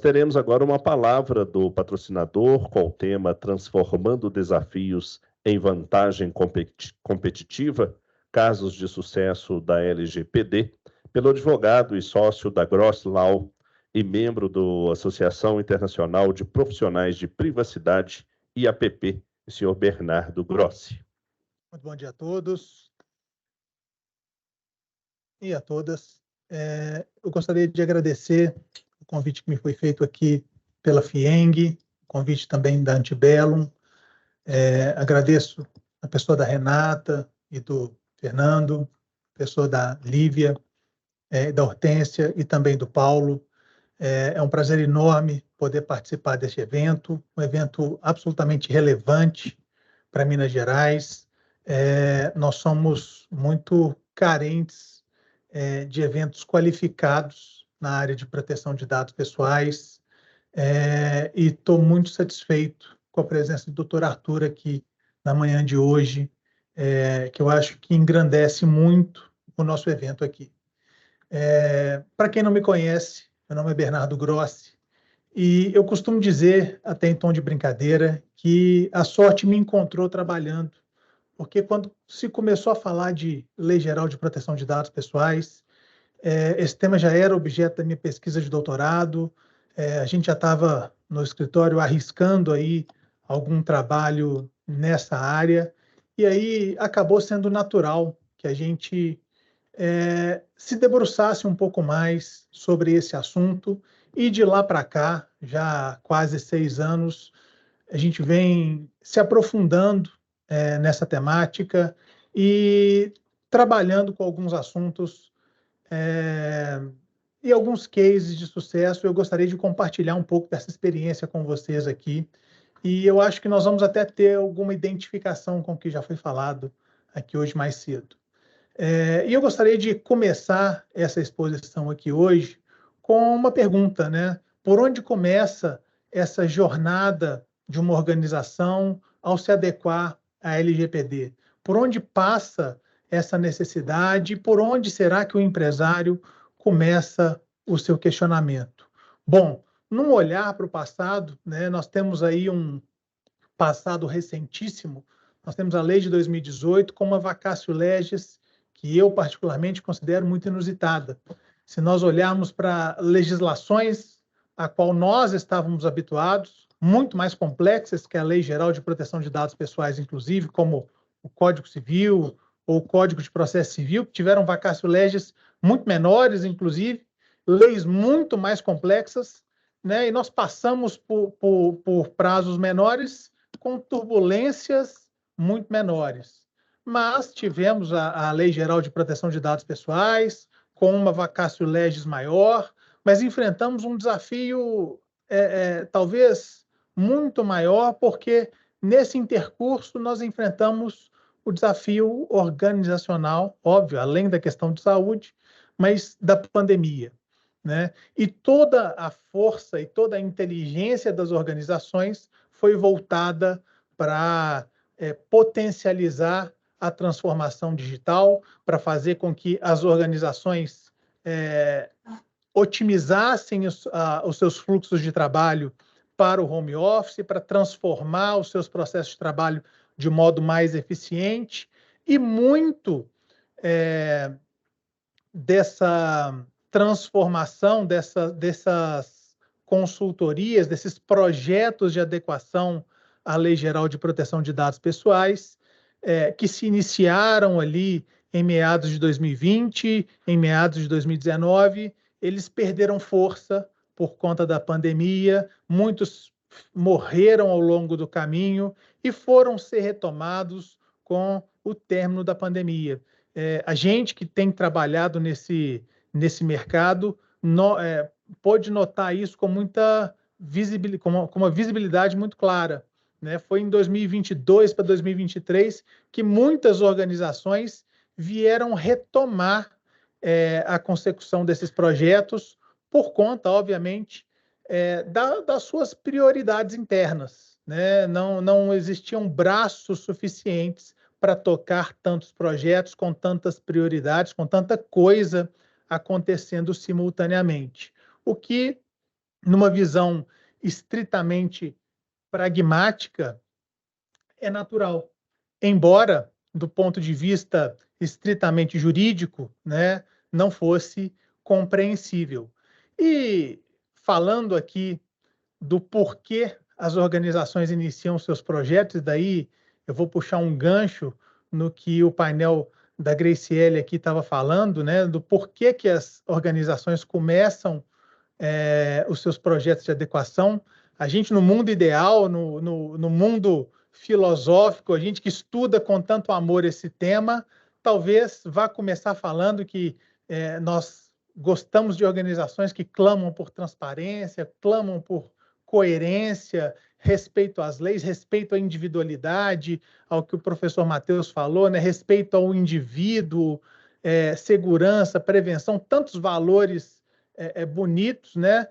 teremos agora uma palavra do patrocinador com o tema Transformando Desafios em Vantagem Competitiva, casos de sucesso da LGPD, pelo advogado e sócio da Gross Law e membro da Associação Internacional de Profissionais de Privacidade, IAPP, o senhor Bernardo Grossi. Muito bom dia a todos e a todas. Eu gostaria de agradecer o convite que me foi feito aqui pela FIENG, o convite também da Antebellum. Agradeço a pessoa da Renata e do Fernando, a pessoa da Lívia, da Hortência e também do Paulo. É um prazer enorme poder participar deste evento, um evento absolutamente relevante para Minas Gerais. Nós somos muito carentes de eventos qualificados na área de proteção de dados pessoais, e estou muito satisfeito com a presença do Dr. Arthur aqui na manhã de hoje, que eu acho que engrandece muito o nosso evento aqui. Para quem não me conhece, meu nome é Bernardo Grossi, e eu costumo dizer, até em tom de brincadeira, que a sorte me encontrou trabalhando, porque quando se começou a falar de Lei Geral de Proteção de Dados Pessoais, esse tema já era objeto da minha pesquisa de doutorado, a gente já estava no escritório arriscando aí algum trabalho nessa área, e aí acabou sendo natural que a gente se debruçasse um pouco mais sobre esse assunto, e de lá para cá, já há quase 6 anos, a gente vem se aprofundando nessa temática e trabalhando com alguns assuntos e alguns cases de sucesso. Eu gostaria de compartilhar um pouco dessa experiência com vocês aqui, e eu acho que nós vamos até ter alguma identificação com o que já foi falado aqui hoje mais cedo. E eu gostaria de começar essa exposição aqui hoje com uma pergunta, né? Por onde começa essa jornada de uma organização ao se adequar à LGPD? Por onde passa essa necessidade? Por onde será que o empresário começa o seu questionamento? Bom, num olhar para o passado, né, nós temos aí um passado recentíssimo. Nós temos a lei de 2018 com uma vacatio legis que eu particularmente considero muito inusitada. Se nós olharmos para legislações a qual nós estávamos habituados, muito mais complexas que a Lei Geral de Proteção de Dados Pessoais, inclusive, como o Código Civil ou o Código de Processo Civil, que tiveram vacatio legis muito menores, inclusive, leis muito mais complexas, né? E nós passamos por prazos menores com turbulências muito menores. Mas tivemos a Lei Geral de Proteção de Dados Pessoais, com uma vacatio legis maior, mas enfrentamos um desafio talvez muito maior, porque nesse intercurso nós enfrentamos o desafio organizacional, óbvio, além da questão de saúde, mas da pandemia, né? E toda a força e toda a inteligência das organizações foi voltada para potencializar a transformação digital, para fazer com que as organizações otimizassem os seus fluxos de trabalho para o home office, para transformar os seus processos de trabalho de modo mais eficiente, e muito dessa transformação, dessas consultorias, desses projetos de adequação à Lei Geral de Proteção de Dados Pessoais, que se iniciaram ali em meados de 2020, em meados de 2019, eles perderam força por conta da pandemia, muitos morreram ao longo do caminho e foram ser retomados com o término da pandemia. A gente que tem trabalhado nesse mercado pode notar isso com muita visibilidade, com uma visibilidade muito clara, né? Foi em 2022 para 2023 que muitas organizações vieram retomar a consecução desses projetos por conta, obviamente, das suas prioridades internas, né? Não existiam braços suficientes para tocar tantos projetos, com tantas prioridades, com tanta coisa acontecendo simultaneamente. O que numa visão estritamente pragmática, é natural. Embora, do ponto de vista estritamente jurídico, né, não fosse compreensível. E falando aqui do porquê as organizações iniciam seus projetos, e daí eu vou puxar um gancho no que o painel da Graciele aqui estava falando, né, do porquê que as organizações começam os seus projetos de adequação. A gente, no mundo ideal, no mundo filosófico, a gente que estuda com tanto amor esse tema, talvez vá começar falando que nós gostamos de organizações que clamam por transparência, clamam por coerência, respeito às leis, respeito à individualidade, ao que o professor Matheus falou, né? Respeito ao indivíduo, segurança, prevenção, tantos valores bonitos, né?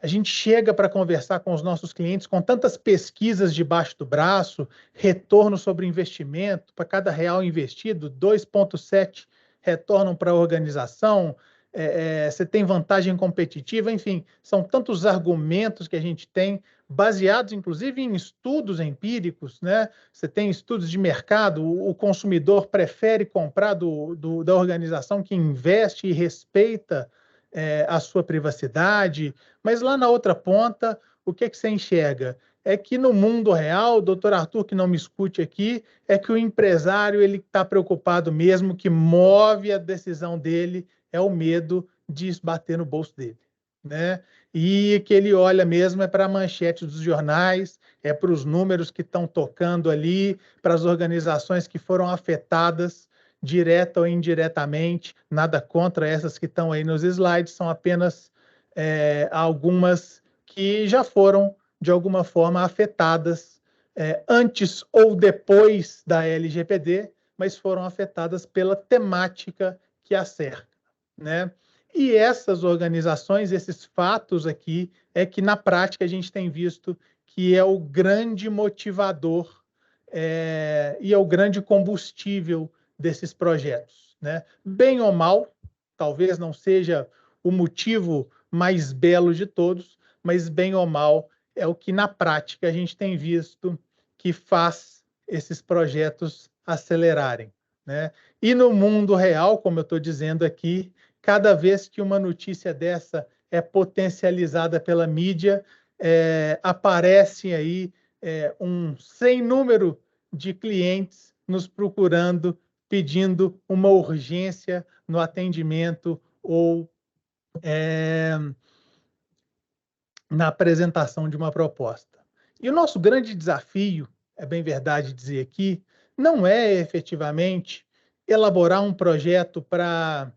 A gente chega para conversar com os nossos clientes com tantas pesquisas debaixo do braço, retorno sobre investimento, para cada real investido, 2,7 retornam para a organização, você tem vantagem competitiva, enfim, são tantos argumentos que a gente tem, baseados inclusive em estudos empíricos, né? Você tem estudos de mercado, o consumidor prefere comprar da organização que investe e respeita a sua privacidade, mas lá na outra ponta, o que você enxerga? É que no mundo real, o doutor Arthur, que não me escute aqui, é que o empresário ele está preocupado mesmo, que move a decisão dele é o medo de esbater no bolso dele, né? E que ele olha mesmo é para a manchete dos jornais, é para os números que estão tocando ali, para as organizações que foram afetadas direta ou indiretamente, nada contra essas que estão aí nos slides, são apenas algumas que já foram, de alguma forma, afetadas antes ou depois da LGPD, mas foram afetadas pela temática que a cerca, né? E essas organizações, esses fatos aqui, é que na prática a gente tem visto que é o grande motivador e é o grande combustível desses projetos, né? Bem ou mal, talvez não seja o motivo mais belo de todos, mas bem ou mal é o que na prática a gente tem visto que faz esses projetos acelerarem, né? E no mundo real, como eu estou dizendo aqui, cada vez que uma notícia dessa é potencializada pela mídia, aparece aí um sem número de clientes nos procurando, pedindo uma urgência no atendimento ou na apresentação de uma proposta. E o nosso grande desafio, é bem verdade dizer aqui, não é efetivamente elaborar um projeto para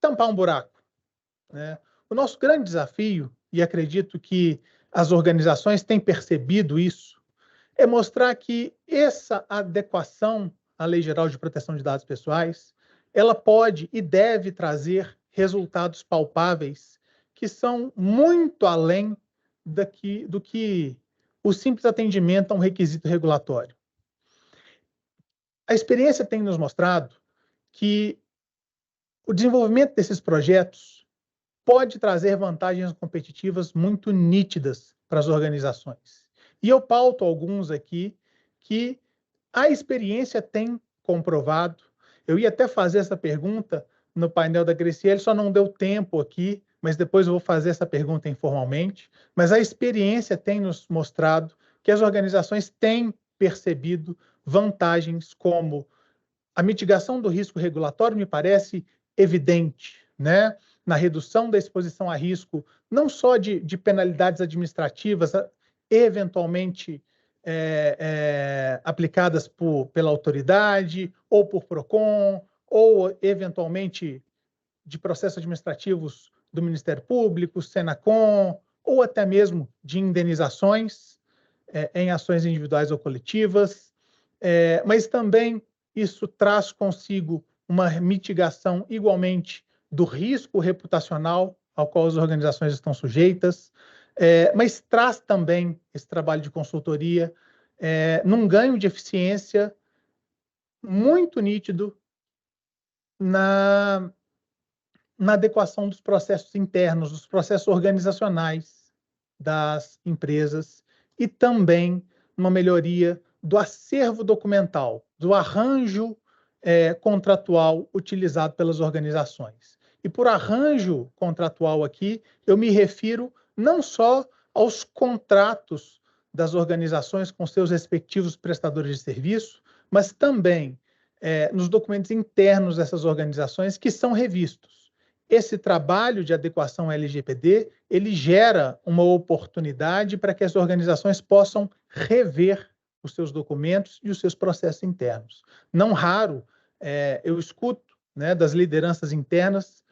tampar um buraco, né? O nosso grande desafio, e acredito que as organizações têm percebido isso, é mostrar que essa adequação à Lei Geral de Proteção de Dados Pessoais, ela pode e deve trazer resultados palpáveis que são muito além do que o simples atendimento a um requisito regulatório. A experiência tem nos mostrado que o desenvolvimento desses projetos pode trazer vantagens competitivas muito nítidas para as organizações. E eu pauto alguns aqui que a experiência tem comprovado. Eu ia até fazer essa pergunta no painel da Graciele, só não deu tempo aqui, mas depois eu vou fazer essa pergunta informalmente. Mas a experiência tem nos mostrado que as organizações têm percebido vantagens como a mitigação do risco regulatório, me parece evidente, né? Na redução da exposição a risco, não só de penalidades administrativas, eventualmente aplicadas pela autoridade, ou por PROCON, ou eventualmente de processos administrativos do Ministério Público, Senacom, ou até mesmo de indenizações em ações individuais ou coletivas, mas também isso traz consigo uma mitigação igualmente do risco reputacional ao qual as organizações estão sujeitas, mas traz também esse trabalho de consultoria num ganho de eficiência muito nítido na adequação dos processos internos, dos processos organizacionais das empresas e também uma melhoria do acervo documental, do arranjo contratual utilizado pelas organizações. E por arranjo contratual aqui, eu me refiro não só aos contratos das organizações com seus respectivos prestadores de serviço, mas também nos documentos internos dessas organizações que são revistos. Esse trabalho de adequação LGPD, ele gera uma oportunidade para que as organizações possam rever os seus documentos e os seus processos internos. Não raro, eu escuto, né, das lideranças internas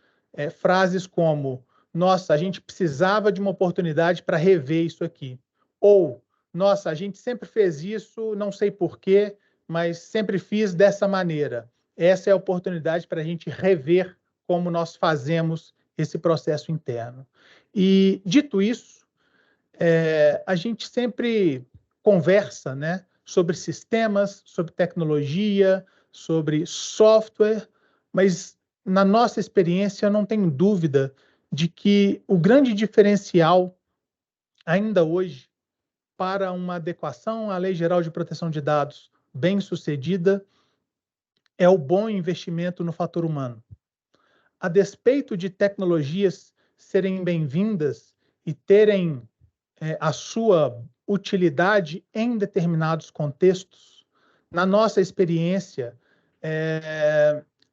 frases como: nossa, a gente precisava de uma oportunidade para rever isso aqui. Ou, nossa, a gente sempre fez isso, não sei porquê, mas sempre fiz dessa maneira. Essa é a oportunidade para a gente rever como nós fazemos esse processo interno. E, dito isso, a gente sempre conversa, né, sobre sistemas, sobre tecnologia, sobre software, mas na nossa experiência eu não tenho dúvida de que o grande diferencial ainda hoje para uma adequação à Lei Geral de Proteção de Dados bem-sucedida é o bom investimento no fator humano. A despeito de tecnologias serem bem-vindas e terem a sua utilidade em determinados contextos, na nossa experiência,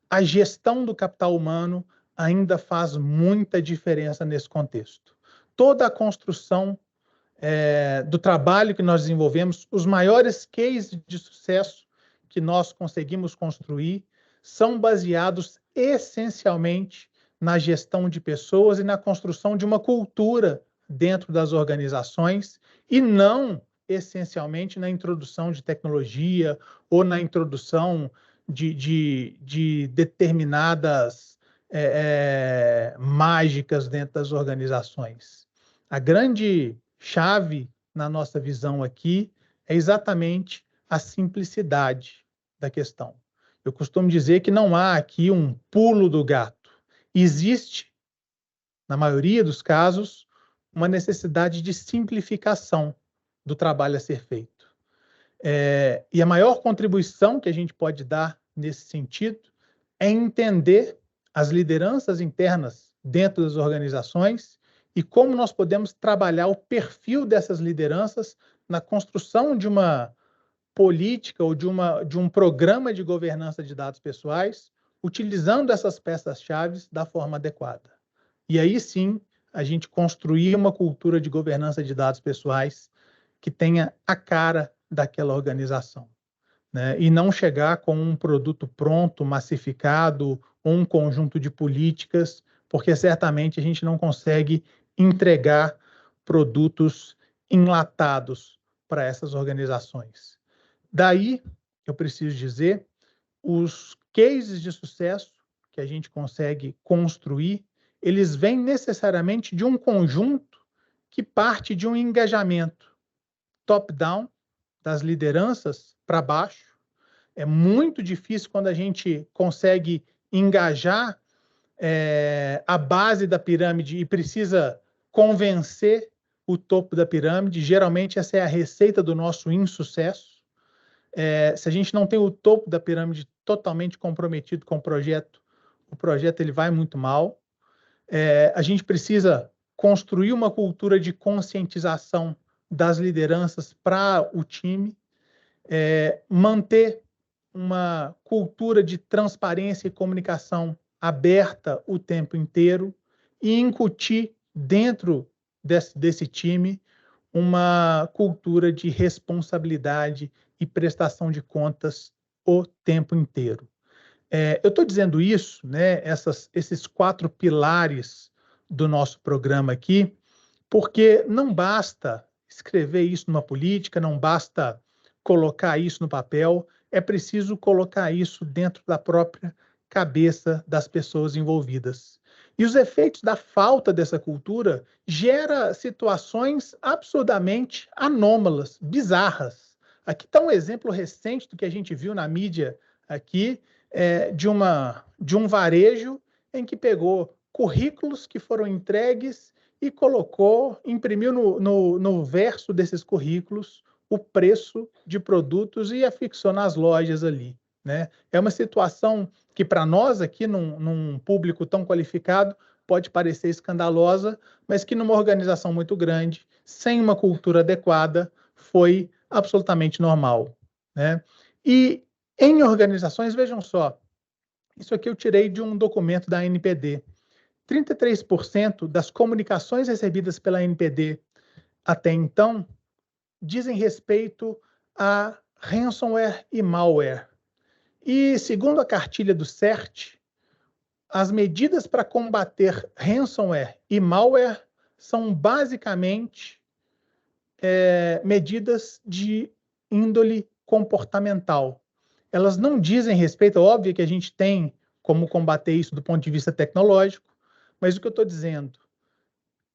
a gestão do capital humano ainda faz muita diferença nesse contexto. Toda a construção do trabalho que nós desenvolvemos, os maiores cases de sucesso que nós conseguimos construir são baseados essencialmente na gestão de pessoas e na construção de uma cultura dentro das organizações e não essencialmente na introdução de tecnologia ou na introdução de determinadas mágicas dentro das organizações. A grande chave na nossa visão aqui é exatamente a simplicidade da questão. Eu costumo dizer que não há aqui um pulo do gato. Existe, na maioria dos casos, uma necessidade de simplificação do trabalho a ser feito. E a maior contribuição que a gente pode dar nesse sentido é entender as lideranças internas dentro das organizações e como nós podemos trabalhar o perfil dessas lideranças na construção de uma política ou de um programa de governança de dados pessoais, utilizando essas peças-chave da forma adequada. E aí sim, a gente construir uma cultura de governança de dados pessoais que tenha a cara daquela organização, né? E não chegar com um produto pronto, massificado, ou um conjunto de políticas, porque certamente a gente não consegue entregar produtos enlatados para essas organizações. Daí, eu preciso dizer, os cases de sucesso que a gente consegue construir, eles vêm necessariamente de um conjunto que parte de um engajamento top-down, das lideranças para baixo. É muito difícil quando a gente consegue engajar a base da pirâmide e precisa convencer o topo da pirâmide. Geralmente essa é a receita do nosso insucesso. Se a gente não tem o topo da pirâmide totalmente comprometido com o projeto ele vai muito mal. A gente precisa construir uma cultura de conscientização das lideranças para o time, manter uma cultura de transparência e comunicação aberta o tempo inteiro e incutir dentro desse time uma cultura de responsabilidade e prestação de contas o tempo inteiro. Eu estou dizendo isso, né, esses 4 pilares do nosso programa aqui, porque não basta escrever isso numa política, não basta colocar isso no papel, é preciso colocar isso dentro da própria cabeça das pessoas envolvidas. E os efeitos da falta dessa cultura gera situações absurdamente anômalas, bizarras. Aqui está um exemplo recente do que a gente viu na mídia aqui, de um varejo em que pegou currículos que foram entregues e imprimiu no verso desses currículos o preço de produtos e afixou nas lojas ali, né? É uma situação que para nós aqui, num público tão qualificado, pode parecer escandalosa, mas que numa organização muito grande, sem uma cultura adequada, foi absolutamente normal, né? E em organizações, vejam só, isso aqui eu tirei de um documento da NPD. 33% das comunicações recebidas pela NPD até então dizem respeito a ransomware e malware. E, segundo a cartilha do CERT, as medidas para combater ransomware e malware são basicamente medidas de índole comportamental. Elas não dizem respeito, é óbvio que a gente tem como combater isso do ponto de vista tecnológico, mas o que eu estou dizendo?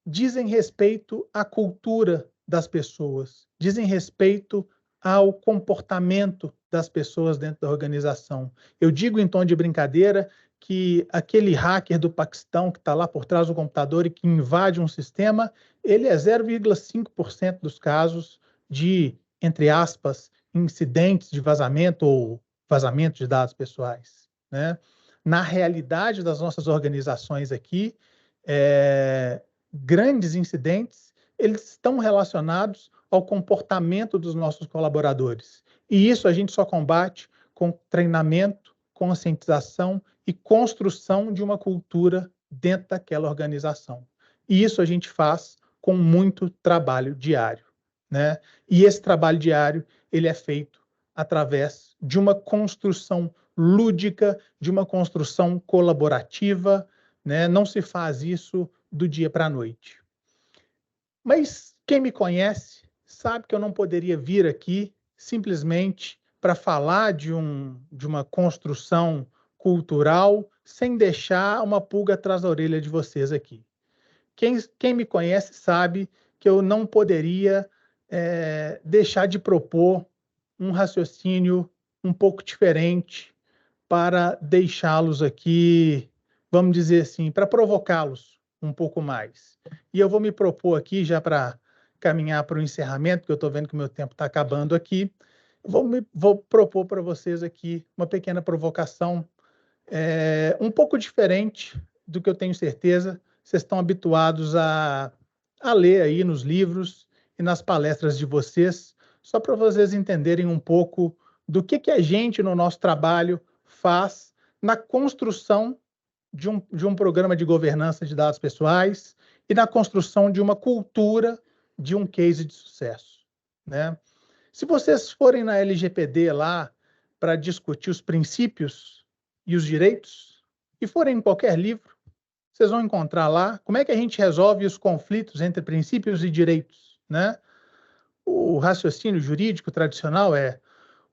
Dizem respeito à cultura das pessoas, dizem respeito ao comportamento das pessoas dentro da organização. Eu digo em tom de brincadeira que aquele hacker do Paquistão que está lá por trás do computador e que invade um sistema, ele é 0,5% dos casos de, entre aspas, incidentes de vazamento ou vazamento de dados pessoais, né? Na realidade das nossas organizações aqui, grandes incidentes, eles estão relacionados ao comportamento dos nossos colaboradores. E isso a gente só combate com treinamento, conscientização e construção de uma cultura dentro daquela organização. E isso a gente faz com muito trabalho diário, né? E esse trabalho diário, ele é feito através de uma construção lúdica, de uma construção colaborativa, né? Não se faz isso do dia para a noite. Mas quem me conhece sabe que eu não poderia vir aqui simplesmente para falar de uma construção cultural sem deixar uma pulga atrás da orelha de vocês aqui. Quem me conhece sabe que eu não poderia deixar de propor um raciocínio um pouco diferente para deixá-los aqui, vamos dizer assim, para provocá-los um pouco mais. E eu vou me propor aqui, já para caminhar para o encerramento, porque eu estou vendo que o meu tempo está acabando aqui, vou propor para vocês aqui uma pequena provocação, um pouco diferente do que eu tenho certeza vocês estão habituados a ler aí nos livros e nas palestras de vocês, só para vocês entenderem um pouco do que a gente, no nosso trabalho, faz na construção de um programa de governança de dados pessoais e na construção de uma cultura de um case de sucesso, né? Se vocês forem na LGPD lá para discutir os princípios e os direitos, e forem em qualquer livro, vocês vão encontrar lá como é que a gente resolve os conflitos entre princípios e direitos, né? O raciocínio jurídico tradicional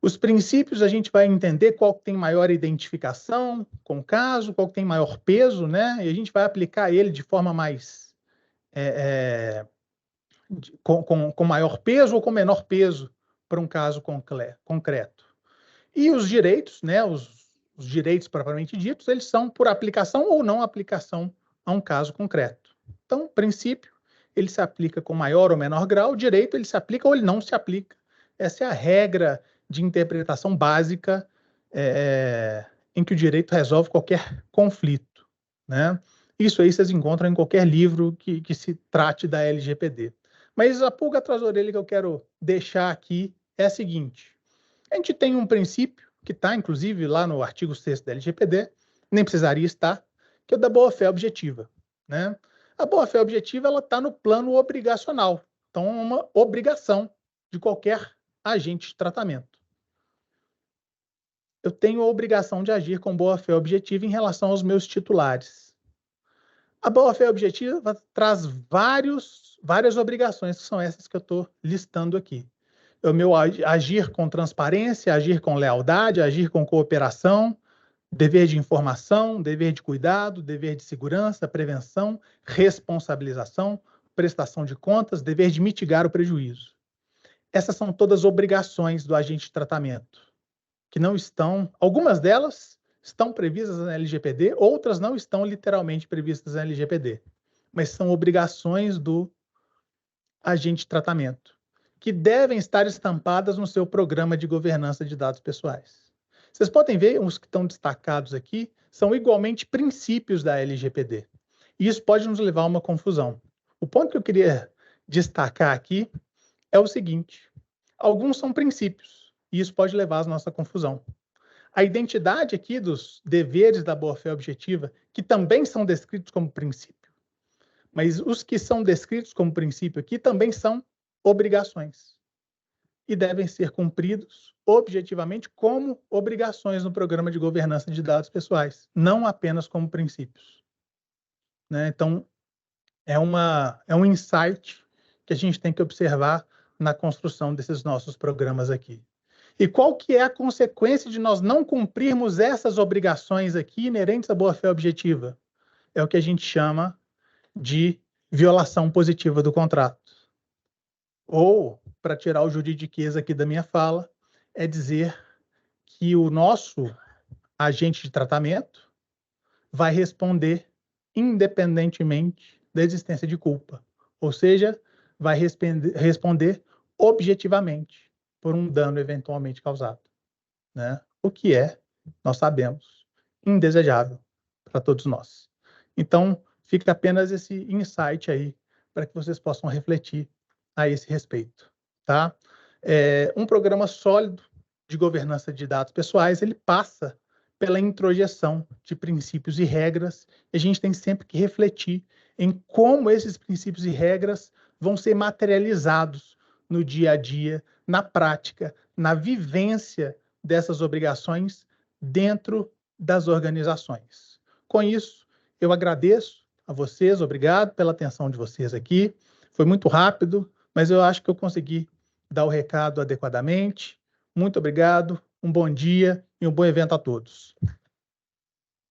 os princípios a gente vai entender qual que tem maior identificação com o caso, qual que tem maior peso, né? E a gente vai aplicar ele de forma mais com maior peso ou com menor peso para um caso concreto. E os direitos, né? Os direitos propriamente ditos, eles são por aplicação ou não aplicação a um caso concreto. Então, o princípio, ele se aplica com maior ou menor grau, o direito, ele se aplica ou ele não se aplica. Essa é a regra de interpretação básica em que o direito resolve qualquer conflito, né? Isso aí vocês encontram em qualquer livro que se trate da LGPD. Mas a pulga atrás da orelha que eu quero deixar aqui é a seguinte: a gente tem um princípio que está, inclusive, lá no artigo 6º da LGPD, nem precisaria estar, que é o da boa-fé objetiva, né? A boa-fé objetiva está no plano obrigacional. Então, é uma obrigação de qualquer agente de tratamento. Eu tenho a obrigação de agir com boa-fé objetiva em relação aos meus titulares. A boa-fé objetiva traz várias obrigações, que são essas que eu estou listando aqui. O meu agir com transparência, agir com lealdade, agir com cooperação, dever de informação, dever de cuidado, dever de segurança, prevenção, responsabilização, prestação de contas, dever de mitigar o prejuízo. Essas são todas obrigações do agente de tratamento, que não estão, algumas delas estão previstas na LGPD, outras não estão literalmente previstas na LGPD, mas são obrigações do agente de tratamento, que devem estar estampadas no seu programa de governança de dados pessoais. Vocês podem ver, os que estão destacados aqui, são igualmente princípios da LGPD. E isso pode nos levar a uma confusão. O ponto que eu queria destacar aqui é o seguinte: alguns são princípios, e isso pode levar à nossa confusão. A identidade aqui dos deveres da boa-fé objetiva, que também são descritos como princípio, mas os que são descritos como princípio aqui também são obrigações e devem ser cumpridos objetivamente como obrigações no programa de governança de dados pessoais, não apenas como princípios. Né? Então, é um insight que a gente tem que observar na construção desses nossos programas aqui. E qual que é a consequência de nós não cumprirmos essas obrigações aqui inerentes à boa-fé objetiva? É o que a gente chama de violação positiva do contrato. Ou, para tirar o juridiquês aqui da minha fala, é dizer que o nosso agente de tratamento vai responder independentemente da existência de culpa. Ou seja, vai responder objetivamente por um dano eventualmente causado. Né? O que é, nós sabemos, indesejável para todos nós. Então, fica apenas esse insight aí para que vocês possam refletir a esse respeito. Tá? Um programa sólido de governança de dados pessoais, ele passa pela introjeção de princípios e regras, e a gente tem sempre que refletir em como esses princípios e regras vão ser materializados no dia a dia, na prática, na vivência dessas obrigações dentro das organizações. Com isso, eu agradeço a vocês, obrigado pela atenção de vocês aqui. Foi muito rápido, mas eu acho que eu consegui dar o recado adequadamente. Muito obrigado, um bom dia e um bom evento a todos.